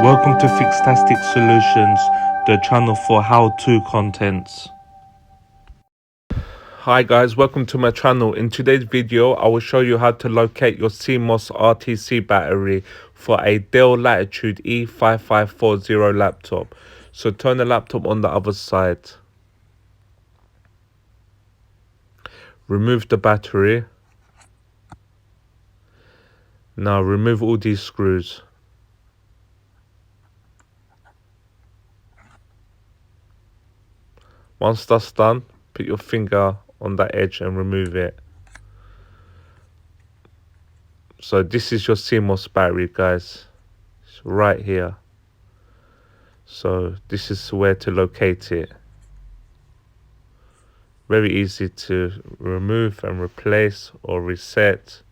Welcome to FIXtastic Solutions, the channel for how-to contents. Hi guys, welcome to my channel. In today's video, I will show you how to locate your CMOS RTC battery for a Dell Latitude E5540 laptop. So turn the laptop on the other side. Remove the battery. Now remove all these screws. Once that's done, put your finger on that edge and remove it. So this is your CMOS battery, guys. It's right here. So this is where to locate it. Very easy to remove and replace or reset.